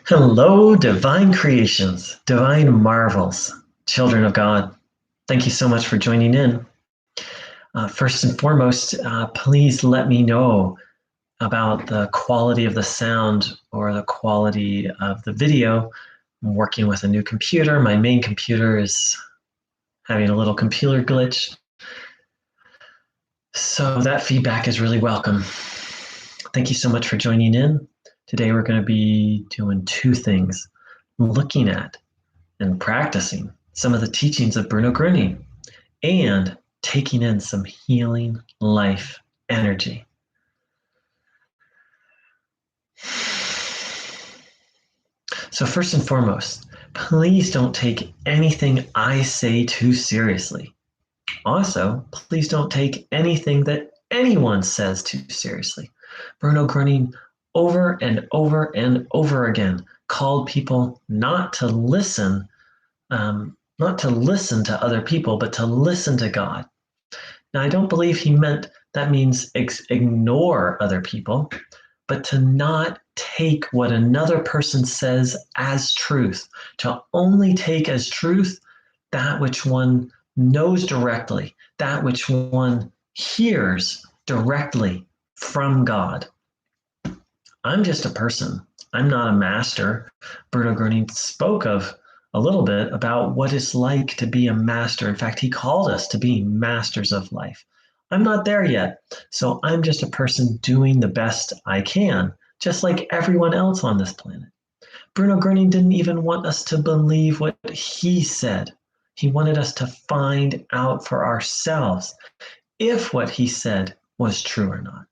Hello, divine creations, divine marvels, children of God. Thank you so much for joining in. First and foremost, please let me know about the quality of the sound or the quality of the video. I'm working with a new computer. My main computer is having a little computer glitch. So that feedback is really welcome. Thank you so much for joining in. Today we're going to be doing two things: looking at and practicing some of the teachings of Bruno Groening and taking in some healing life energy. So first and foremost, please don't take anything I say too seriously. Also, please don't take anything that anyone says too seriously. Bruno Groening over and over and over again called people not to listen to other people, but to listen to God. Now, I don't believe he meant that means ignore other people, but to not take what another person says as truth, to only take as truth that which one knows directly, that which one hears directly from God. I'm just a person. I'm not a master. Bruno Groening spoke of a little bit about what it's like to be a master. In fact, he called us to be masters of life. I'm not there yet, so I'm just a person doing the best I can, just like everyone else on this planet. Bruno Groening didn't even want us to believe what he said. He wanted us to find out for ourselves if what he said was true or not.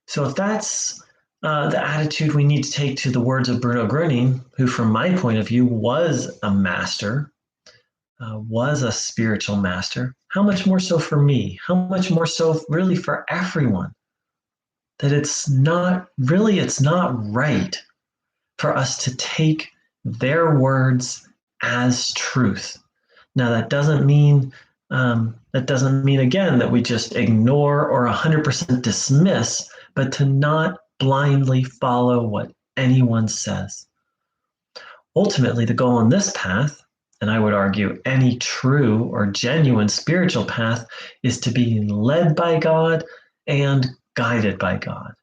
So if that's the attitude we need to take to the words of Bruno Groening, who from my point of view was a master, was a spiritual master, how much more so for me? How much more so really for everyone? That it's not right for us to take their words as truth. Now that doesn't mean again that we just ignore or 100% dismiss, but to not blindly follow what anyone says. Ultimately, the goal on this path, and I would argue any true or genuine spiritual path, is to be led by God and guided by God.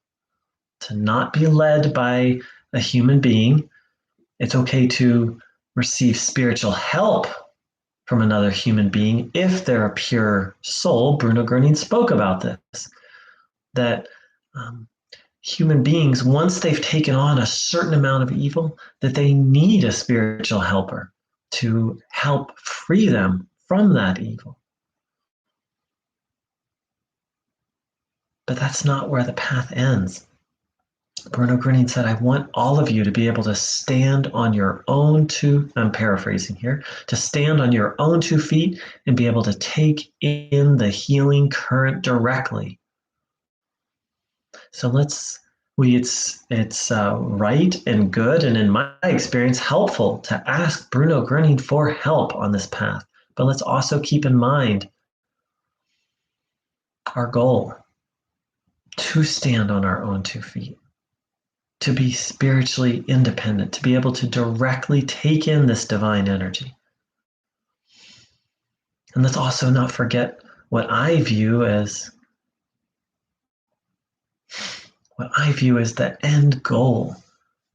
To not be led by a human being. It's okay to receive spiritual help from another human being if they're a pure soul. Bruno Groening spoke about this, that human beings, once they've taken on a certain amount of evil, that they need a spiritual helper to help free them from that evil. But that's not where the path ends. Bruno Groening said, I want all of you to be able to stand on your own I'm paraphrasing here, to stand on your own 2 feet and be able to take in the healing current directly. So it's right and good, and in my experience, helpful to ask Bruno Groening for help on this path. But let's also keep in mind our goal: to stand on our own 2 feet, to be spiritually independent, to be able to directly take in this divine energy. And let's also not forget what I view as the end goal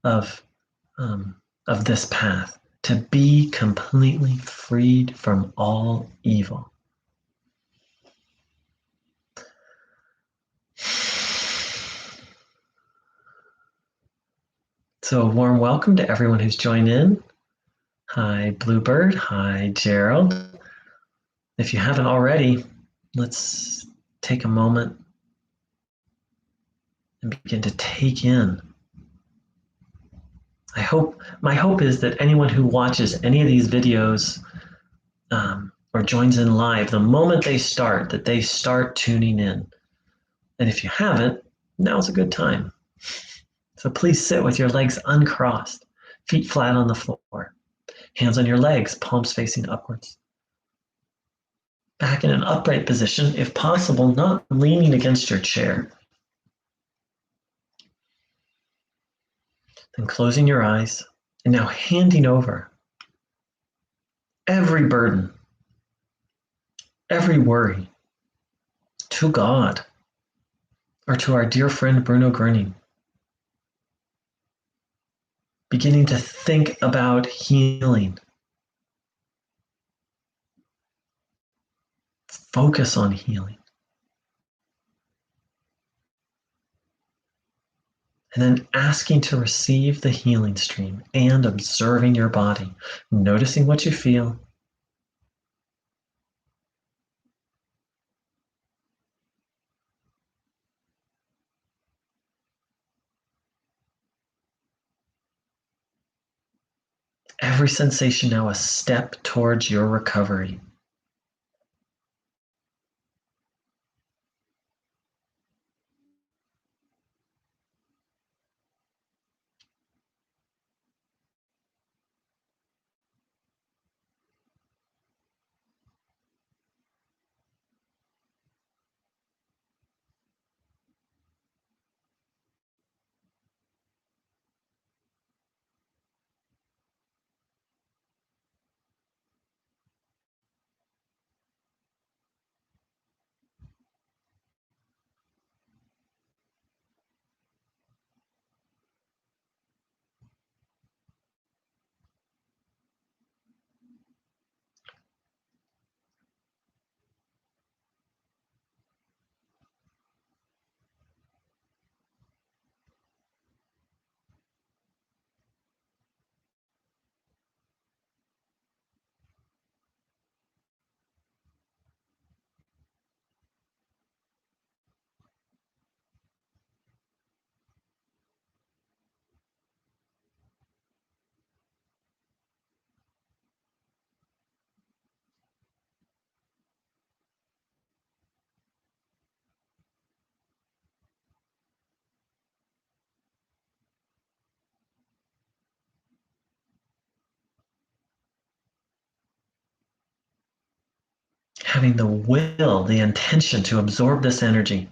of this path: to be completely freed from all evil. So a warm welcome to everyone who's joined in. Hi, Bluebird. Hi, Gerald. If you haven't already, let's take a moment and begin to take in. My hope is that anyone who watches any of these videos or joins in live, the moment they start, that they start tuning in. And if you haven't, now's a good time. So please sit with your legs uncrossed, feet flat on the floor, hands on your legs, palms facing upwards. Back in an upright position, if possible, not leaning against your chair. And closing your eyes, and now handing over every burden, every worry to God or to our dear friend Bruno Groening. Beginning to think about healing. Focus on healing. And then asking to receive the healing stream and observing your body, noticing what you feel. Every sensation now a step towards your recovery. Having the will, the intention to absorb this energy.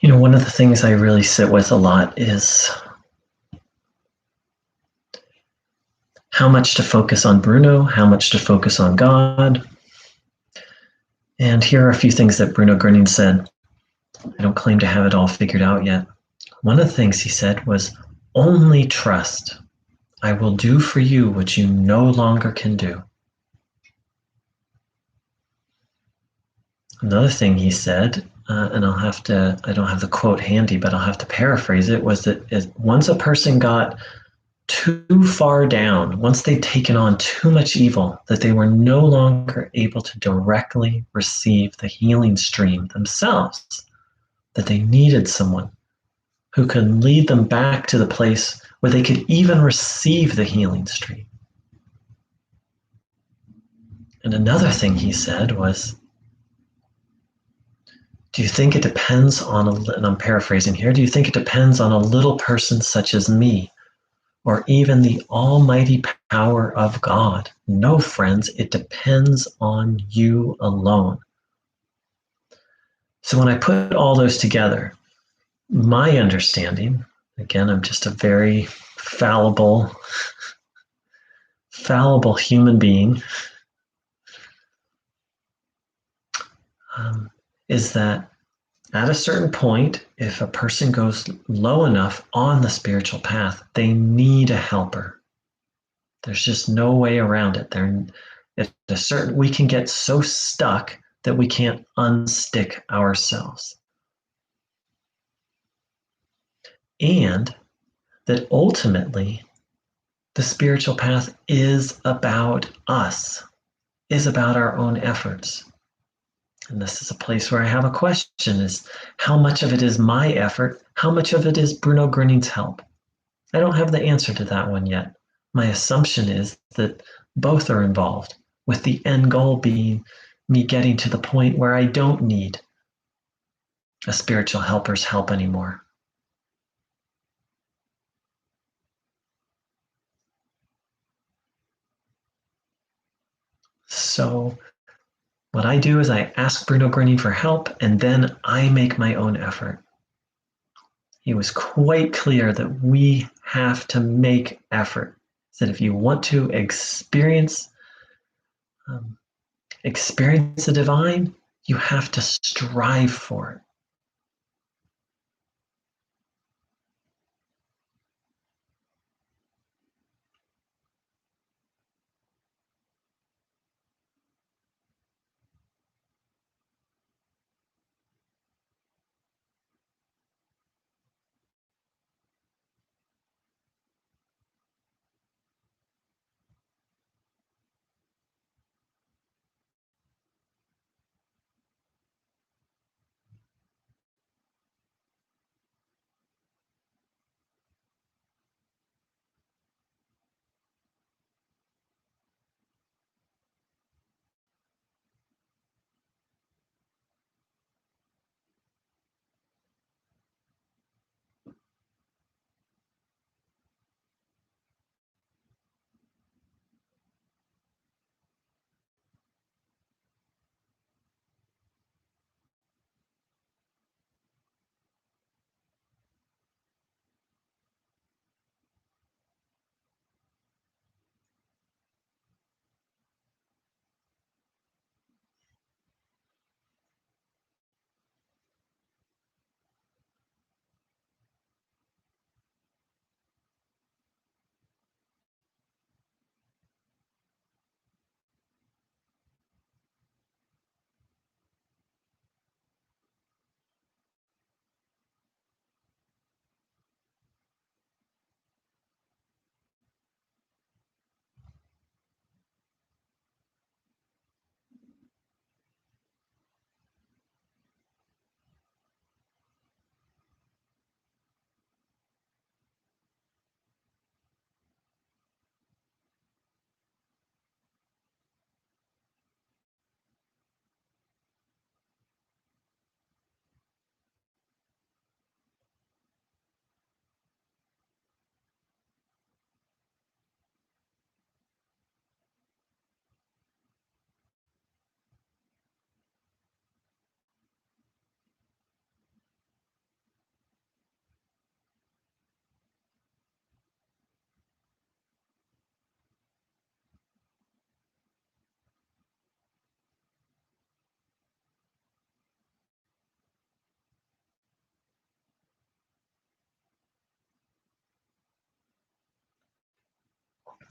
One of the things I really sit with a lot is how much to focus on Bruno, how much to focus on God. And here are a few things that Bruno Groening said. I don't claim to have it all figured out yet. One of the things he said was, only trust. I will do for you what you no longer can do. Another thing he said, and I don't have the quote handy, but I'll have to paraphrase it, was that once a person got too far down, once they'd taken on too much evil, that they were no longer able to directly receive the healing stream themselves, that they needed someone who could lead them back to the place where they could even receive the healing stream. And another thing he said was, do you think it depends on, and I'm paraphrasing here, do you think it depends on a little person such as me, or even the almighty power of God? No, friends, it depends on you alone. So when I put all those together, my understanding, again, I'm just a very fallible human being, is that at a certain point, if a person goes low enough on the spiritual path, they need a helper. There's just no way around it. We can get so stuck that we can't unstick ourselves. And that ultimately, the spiritual path is about us, is about our own efforts. And this is a place where I have a question, is how much of it is my effort? How much of it is Bruno Groening's help? I don't have the answer to that one yet. My assumption is that both are involved, with the end goal being me getting to the point where I don't need a spiritual helper's help anymore. So what I do is I ask Bruno Groening for help, and then I make my own effort. He was quite clear that we have to make effort. He said if you want to experience the divine, you have to strive for it.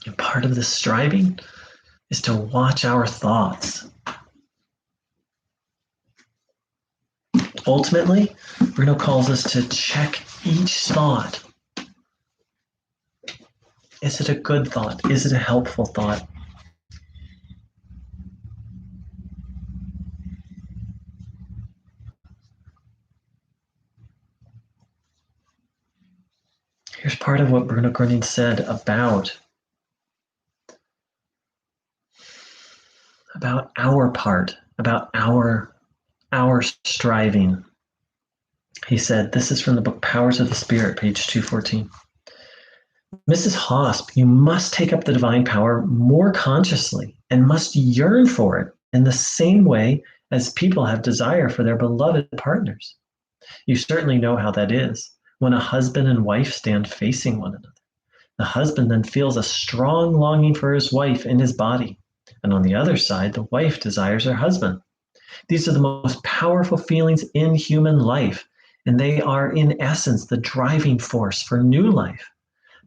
And part of this striving is to watch our thoughts. Ultimately, Bruno calls us to check each thought. Is it a good thought? Is it a helpful thought? Here's part of what Bruno Groening said about our part, about our striving. He said, this is from the book Powers of the Spirit, page 214. Mrs. Hosp, you must take up the divine power more consciously and must yearn for it in the same way as people have desire for their beloved partners. You certainly know how that is when a husband and wife stand facing one another. The husband then feels a strong longing for his wife in his body. And on the other side, the wife desires her husband. These are the most powerful feelings in human life, and they are, in essence, the driving force for new life.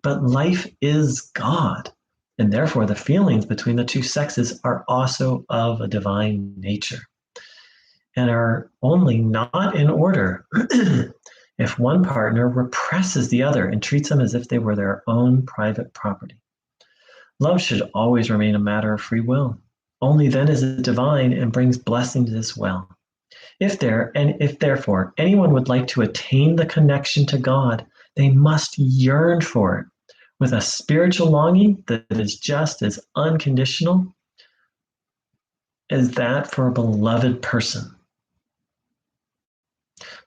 But life is God, and therefore the feelings between the two sexes are also of a divine nature and are only not in order if one partner represses the other and treats them as if they were their own private property. Love should always remain a matter of free will. Only then is it divine and brings blessings as well. If therefore anyone would like to attain the connection to God, they must yearn for it with a spiritual longing that is just as unconditional as that for a beloved person.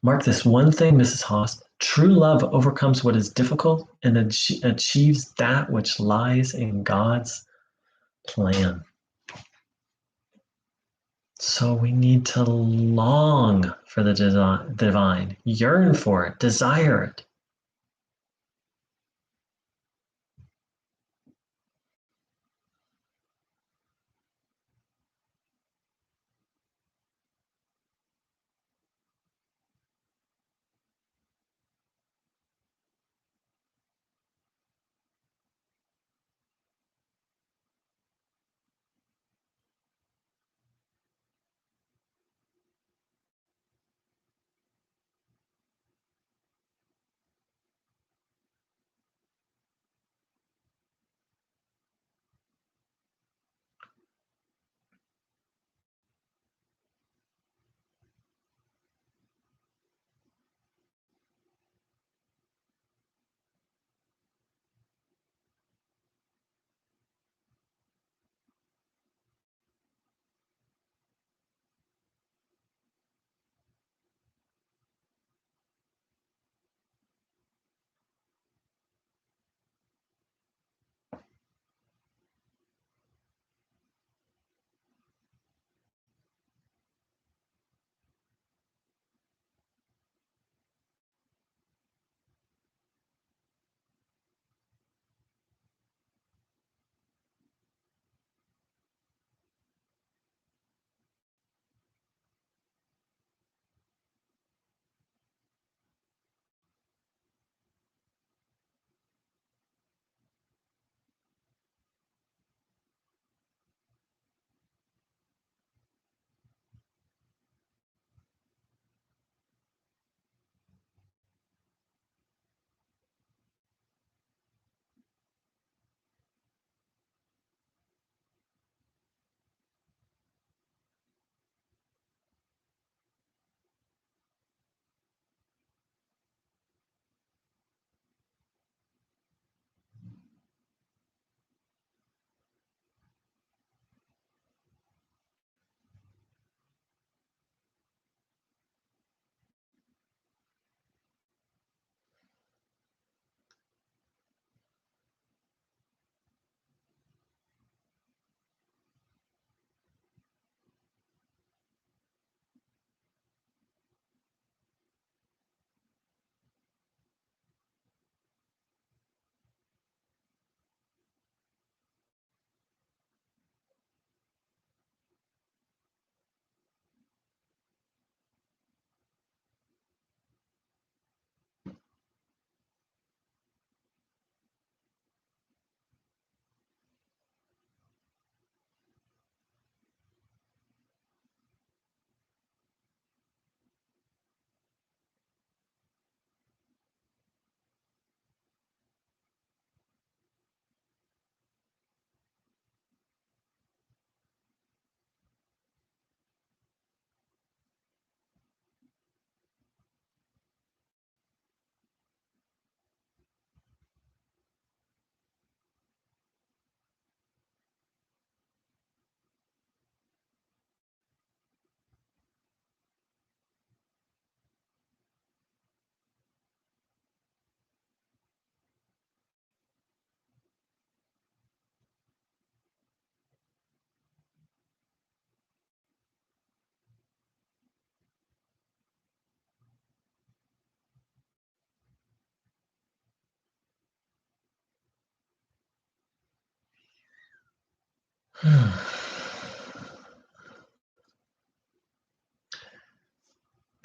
Mark this one thing, Mrs. Haas. True love overcomes what is difficult and achieves that which lies in God's plan. So we need to long for the divine, yearn for it, desire it.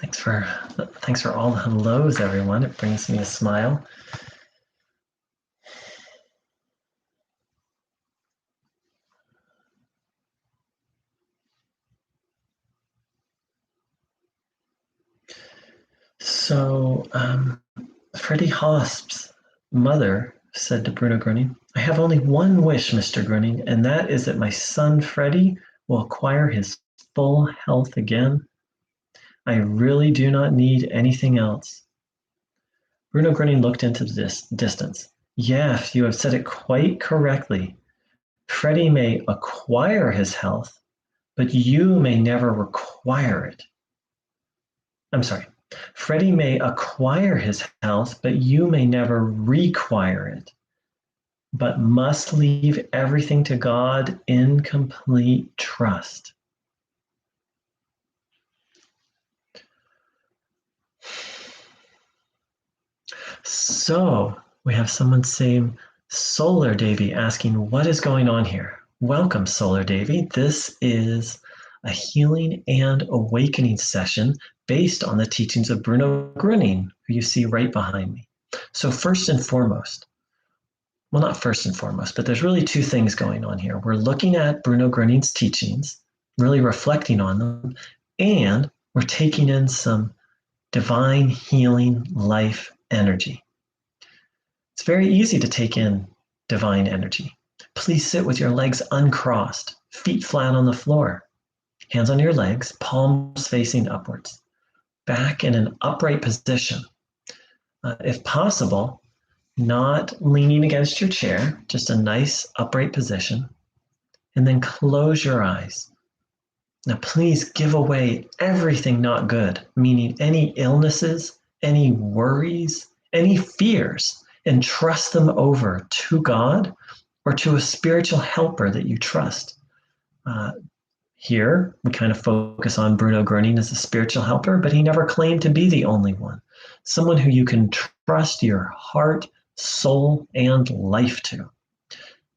Thanks for all the hellos, everyone. It brings me a smile. So, Freddie Hosp's mother said to Bruno Groening, "I have only one wish, Mr. Groening, and that is that my son Freddie will acquire his full health again. I really do not need anything else." Bruno Groening looked into the distance. "Yes, you have said it quite correctly. Freddie may acquire his health, but you may never require it. I'm sorry. Freddie may acquire his health, but you may never require it, but must leave everything to God in complete trust." So we have someone saying, Solar Davy, asking, what is going on here? Welcome, Solar Davy. This is a healing and awakening session based on the teachings of Bruno Groening, who you see right behind me. So first and foremost, well, not first and foremost, but there's really two things going on here. We're looking at Bruno Groening's teachings, really reflecting on them, and we're taking in some divine healing life energy. It's very easy to take in divine energy. Please sit with your legs uncrossed, feet flat on the floor, hands on your legs, palms facing upwards, back in an upright position. If possible, not leaning against your chair, just a nice upright position, and then close your eyes. Now, please give away everything not good, meaning any illnesses, any worries, any fears, and trust them over to God or to a spiritual helper that you trust. Here, we kind of focus on Bruno Groening as a spiritual helper, but he never claimed to be the only one. Someone who you can trust your heart, soul, and life to.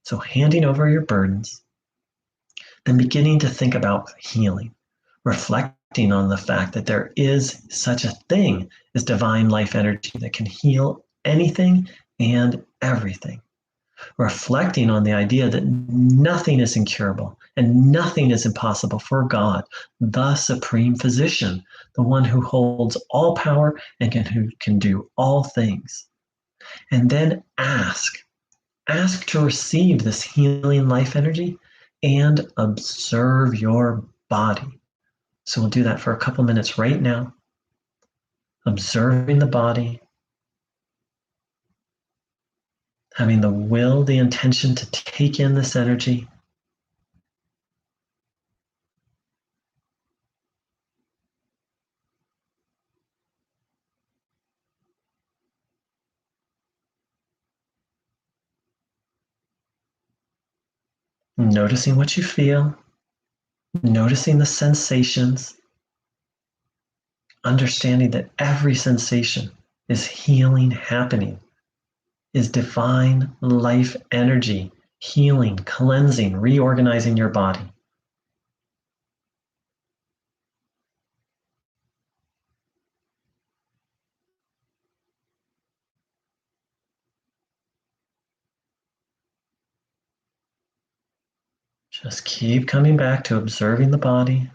So, handing over your burdens, then beginning to think about healing, reflecting on the fact that there is such a thing as divine life energy that can heal anything and everything. Reflecting on the idea that nothing is incurable and nothing is impossible for God, the supreme physician, the one who holds all power and who can do all things. And then ask to receive this healing life energy and observe your body. So we'll do that for a couple minutes right now, observing the body, having the will, the intention to take in this energy. Noticing what you feel, noticing the sensations, understanding that every sensation is healing happening, is divine life energy, healing, cleansing, reorganizing your body. Just keep coming back to observing the body.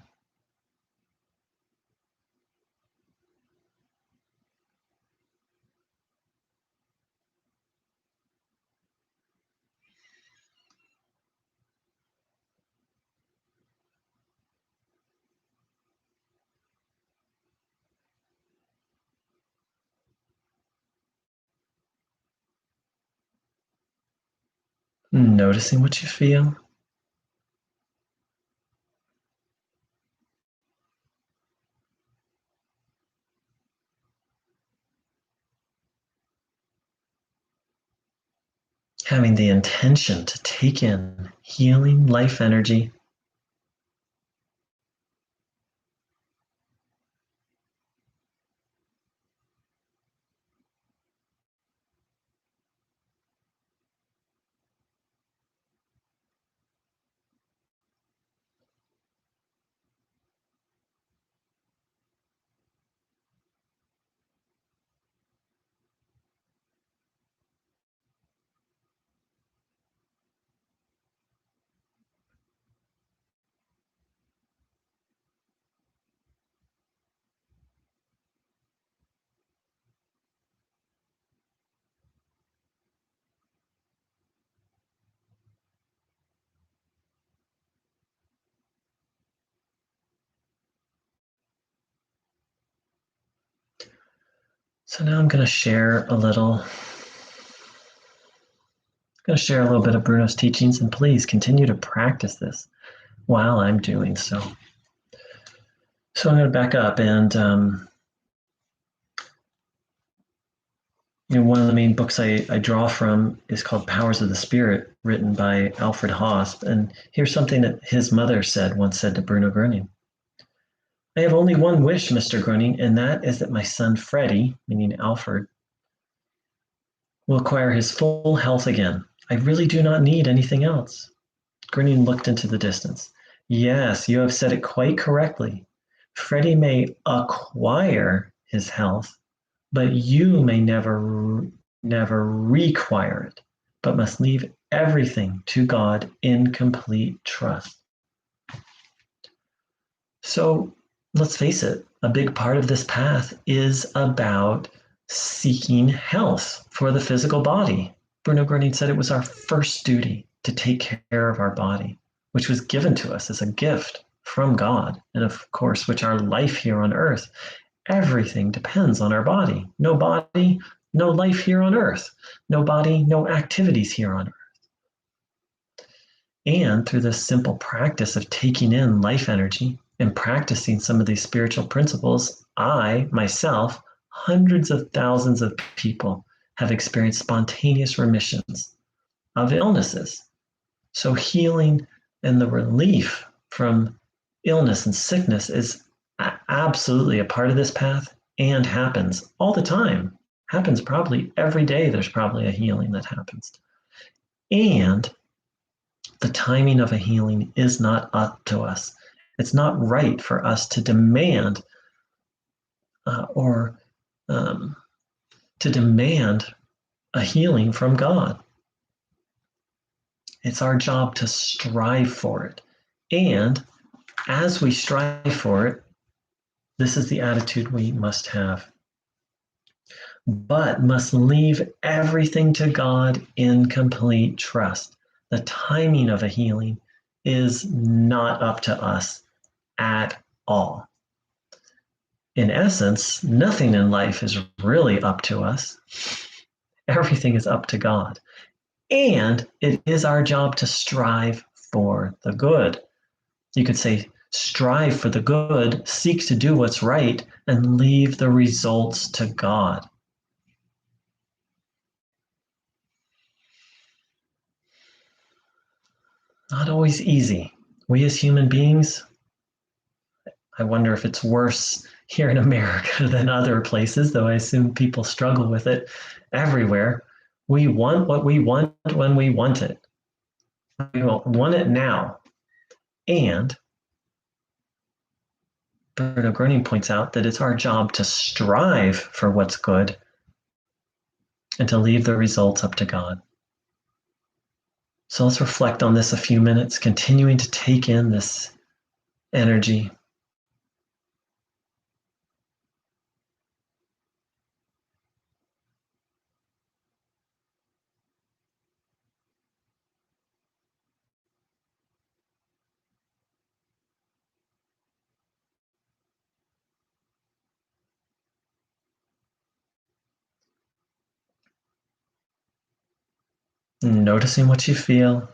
Noticing what you feel. Having the intention to take in healing life energy. So now I'm going to share a little. Going to share a little bit of Bruno's teachings, and please continue to practice this while I'm doing so. So I'm going to back up, and one of the main books I draw from is called Powers of the Spirit, written by Alfred Hosp. And here's something that his mother once said to Bruno Groening. I have only one wish, Mr. Groening, and that is that my son Freddie, meaning Alfred, will acquire his full health again. I really do not need anything else. Groening looked into the distance. Yes, you have said it quite correctly. Freddie may acquire his health, but you may never require it, but must leave everything to God in complete trust. So let's face it, a big part of this path is about seeking health for the physical body. Bruno Groening said it was our first duty to take care of our body, which was given to us as a gift from God, and of course, which our life here on earth. Everything depends on our body. No body, no life here on earth. No body, no activities here on earth. And through this simple practice of taking in life energy and practicing some of these spiritual principles, I, myself, hundreds of thousands of people have experienced spontaneous remissions of illnesses. So healing and the relief from illness and sickness is absolutely a part of this path and happens all the time. Happens probably every day. There's probably a healing that happens. And the timing of a healing is not up to us. It's not right for us to demand or to demand a healing from God. It's our job to strive for it. And as we strive for it, this is the attitude we must have. But must leave everything to God in complete trust. The timing of a healing is not up to us at all. In essence, nothing in life is really up to us. Everything is up to God. And it is our job to strive for the good. You could say, strive for the good, seek to do what's right, and leave the results to God. Not always easy. We as human beings, I wonder if it's worse here in America than other places, though I assume people struggle with it everywhere. We want what we want when we want it. We want it now. And Bruno Groening points out that it's our job to strive for what's good and to leave the results up to God. So let's reflect on this a few minutes, continuing to take in this energy. Noticing what you feel.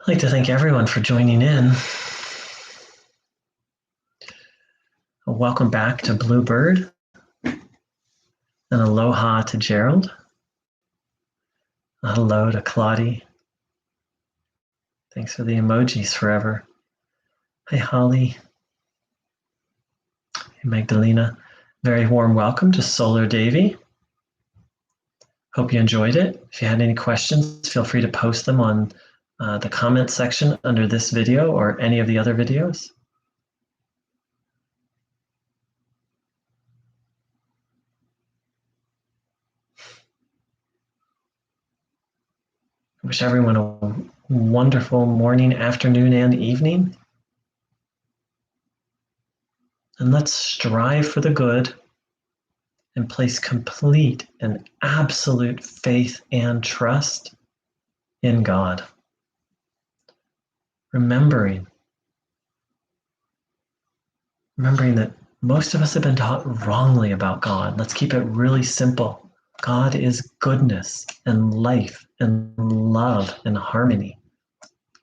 I'd like to thank everyone for joining in. Welcome back to Bluebird, and aloha to Gerald. Hello to Claudie. Thanks for the emojis forever. Hi, Holly. Hey, Magdalena. Very warm welcome to Solar Davy. Hope you enjoyed it. If you had any questions, feel free to post them on the comment section under this video or any of the other videos. I wish everyone a wonderful morning, afternoon, and evening. And let's strive for the good and place complete and absolute faith and trust in God. Remembering that most of us have been taught wrongly about God. Let's keep it really simple. God is goodness and life and love and harmony,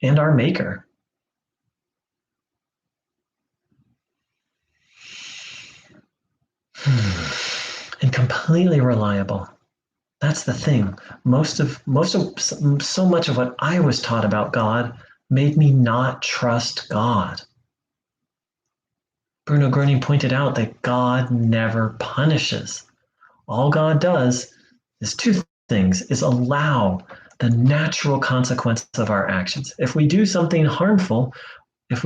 and our maker. And completely reliable. That's the thing. So much of what I was taught about God made me not trust God. Bruno Groening pointed out that God never punishes. All God does is two things, is allow the natural consequences of our actions. If we do something harmful, we're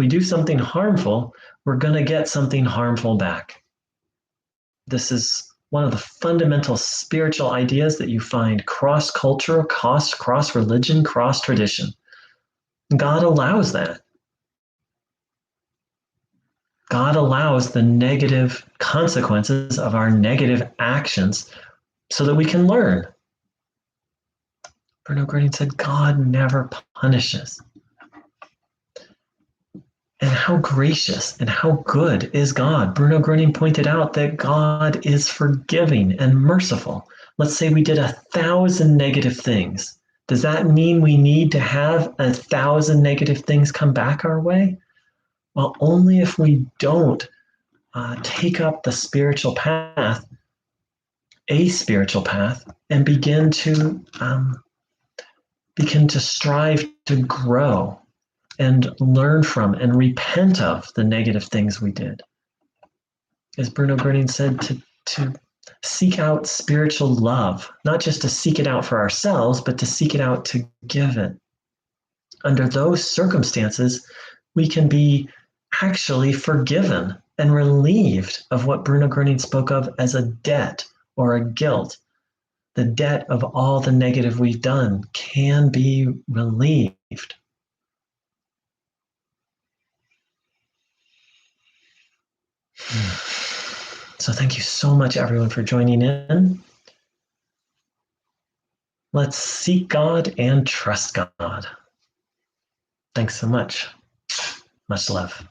going to get something harmful back. This is one of the fundamental spiritual ideas that you find cross-culture, cross-religion, cross-tradition. God allows that. God allows the negative consequences of our negative actions so that we can learn. Bruno Groening said, God never punishes. And how gracious and how good is God? Bruno Groening pointed out that God is forgiving and merciful. Let's say we did 1,000 negative things. Does that mean we need to have 1,000 negative things come back our way? Well, only if we don't take up the spiritual path, and begin to strive to grow and learn from and repent of the negative things we did. As Bruno Groening said, to seek out spiritual love, not just to seek it out for ourselves, but to seek it out to give it. Under those circumstances, we can be actually forgiven and relieved of what Bruno Groening spoke of as a debt or a guilt. The debt of all the negative we've done can be relieved. So thank you so much, everyone, for joining in. Let's seek God and trust God. Thanks so much. Much love.